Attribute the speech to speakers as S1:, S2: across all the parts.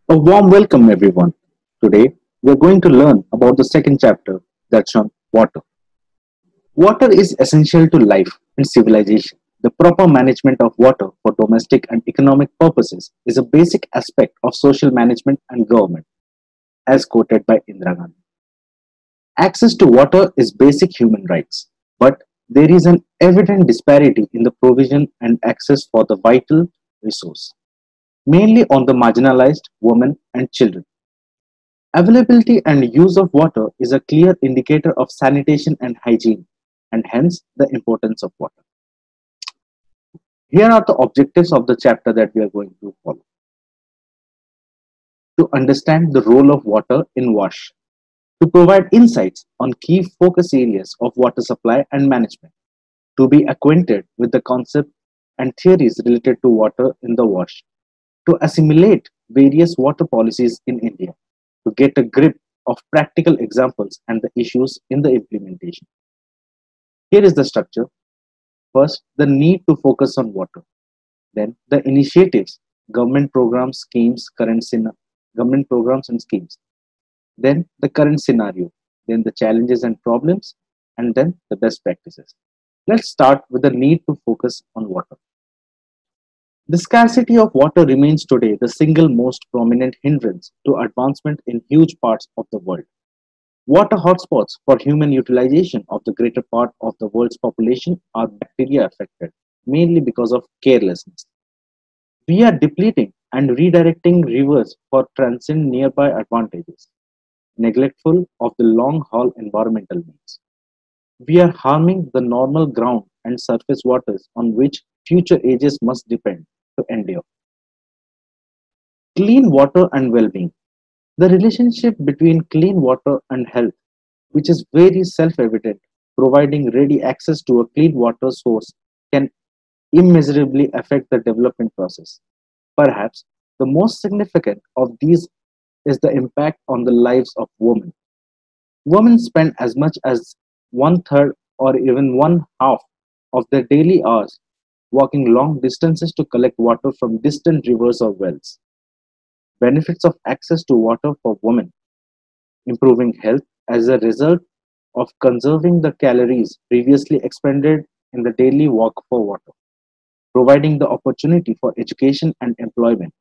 S1: A warm welcome, everyone. Today, we are going to learn about the second chapter that's on water. Water is essential to life and civilization. The proper management of water for domestic and economic purposes is a basic aspect of social management and government, as quoted by Indira Gandhi. Access to water is basic human rights, but there is an evident disparity in the provision and access for the vital resource, mainly on the marginalized women and children. Availability and use of water is a clear indicator of sanitation and hygiene, and hence the importance of water. Here are the objectives of the chapter that we are going to follow. To understand the role of water in WASH, to provide insights on key focus areas of water supply and management, to be acquainted with the concept and theories related to water in the WASH, to assimilate various water policies in India, to get a grip of practical examples and the issues in the implementation. Here is the structure. First, the need to focus on water. Then, the initiatives, government programs, schemes, government programs and schemes. Then, the current scenario. Then, the challenges and problems. And then, the best practices. Let's start with the need to focus on water. The scarcity of water remains today the single most prominent hindrance to advancement in huge parts of the world. Water hotspots for human utilization of the greater part of the world's population are bacteria affected, mainly because of carelessness. We are depleting and redirecting rivers for transient nearby advantages, neglectful of the long haul environmental needs. We are harming the normal ground and surface waters on which future ages must depend to endure. Clean water and well being. The relationship between clean water and health, which is very self evident, providing ready access to a clean water source can immeasurably affect the development process. Perhaps the most significant of these is the impact on the lives of women. Women spend as much as one third or even one half of their daily hours walking long distances to collect water from distant rivers or wells. Benefits of access to water for women: improving health as a result of conserving the calories previously expended in the daily walk for water, providing the opportunity for education and employment,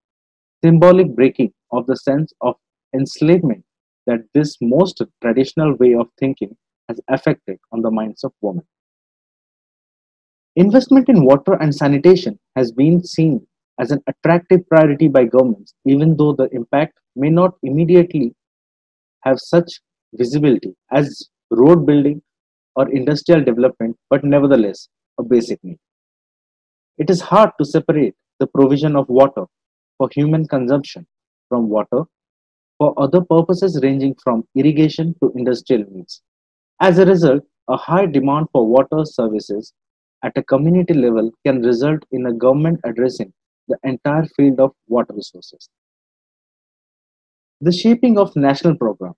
S1: symbolic breaking of the sense of enslavement that this most traditional way of thinking has affected on the minds of women. Investment in water and sanitation has been seen as an attractive priority by governments, even though the impact may not immediately have such visibility as road building or industrial development, but nevertheless a basic need. It is hard to separate the provision of water for human consumption from water for other purposes ranging from irrigation to industrial needs. As a result, a high demand for water services at a community level can result in a government addressing the entire field of water resources. The shaping of national programs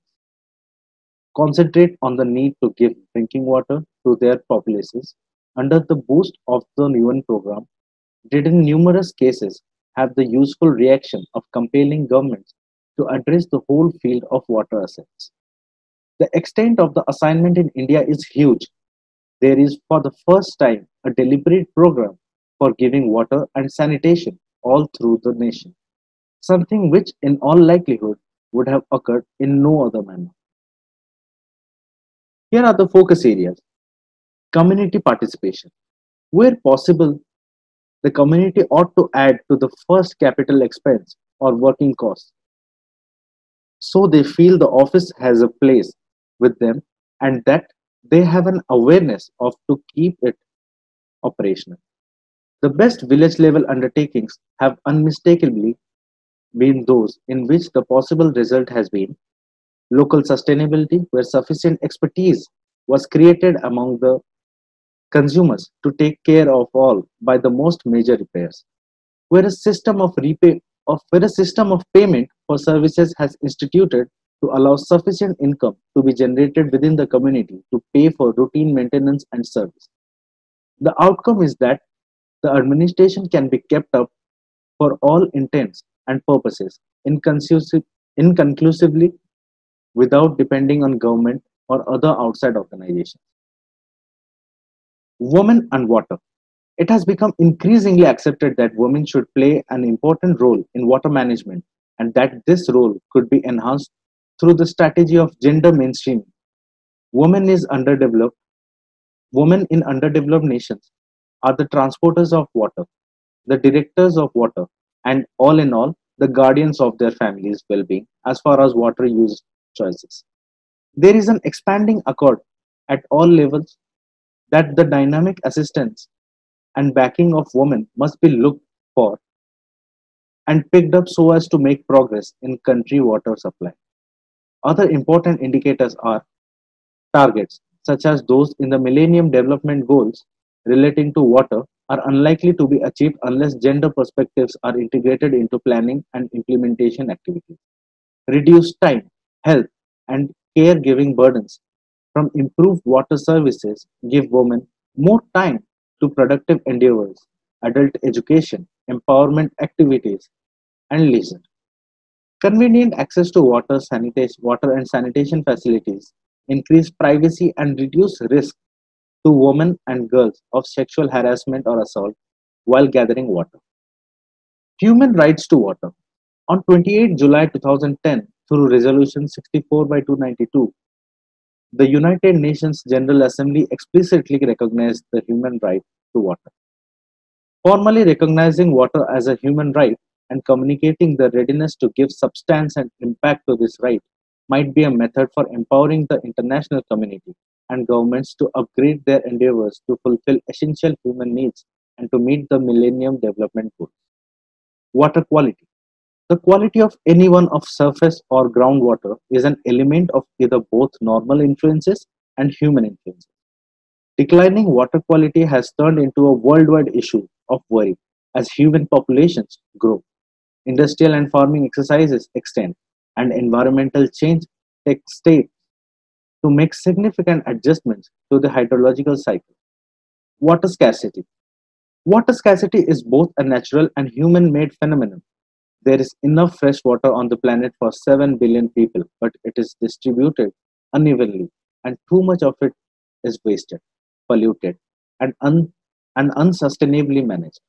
S1: concentrate on the need to give drinking water to their populaces under the boost of the UN program did in numerous cases have the useful reaction of compelling governments to address the whole field of water assets. The extent of the assignment in India is huge. There is for the first time a deliberate program for giving water and sanitation all through the nation, something which in all likelihood would have occurred in no other manner. Here are the focus areas. Community participation. Where possible, the community ought to add to the first capital expense or working costs so they feel the office has a place with them and that they have an awareness of to keep it operational. The best village level undertakings have unmistakably been those in which the possible result has been local sustainability, where sufficient expertise was created among the consumers to take care of all by the most major repairs, where a system of payment for services has instituted to allow sufficient income to be generated within the community to pay for routine maintenance and service. The outcome is that the administration can be kept up for all intents and purposes inconclusively without depending on government or other outside organizations. Women and water. It has become increasingly accepted that women should play an important role in water management and that this role could be enhanced through the strategy of gender mainstreaming. Women is underdeveloped. Women in underdeveloped nations are the transporters of water, the directors of water, and all in all, the guardians of their families' well-being as far as water use choices. There is an expanding accord at all levels that the dynamic assistance and backing of women must be looked for and picked up so as to make progress in country water supply. Other important indicators are targets, such as those in the Millennium Development Goals relating to water, are unlikely to be achieved unless gender perspectives are integrated into planning and implementation activities. Reduced time, health, and caregiving burdens from improved water services give women more time to productive endeavors, adult education, empowerment activities, and leisure. Convenient access to water and sanitation facilities increase privacy and reduce risk to women and girls of sexual harassment or assault while gathering water. Human rights to water. On 28 July 2010, through Resolution 64 by 292, the United Nations General Assembly explicitly recognized the human right to water. Formally recognizing water as a human right and communicating the readiness to give substance and impact to this right might be a method for empowering the international community and governments to upgrade their endeavors to fulfill essential human needs and to meet the Millennium Development Goals. Water quality. The quality of any one of surface or groundwater is an element of either both normal influences and human influences. Declining water quality has turned into a worldwide issue of worry as human populations grow, industrial and farming exercises extend, and environmental change takes state to make significant adjustments to the hydrological cycle. Water scarcity. Water scarcity is both a natural and human made phenomenon. There is enough fresh water on the planet for 7 billion people, but it is distributed unevenly, and too much of it is wasted, polluted, and, and unsustainably managed.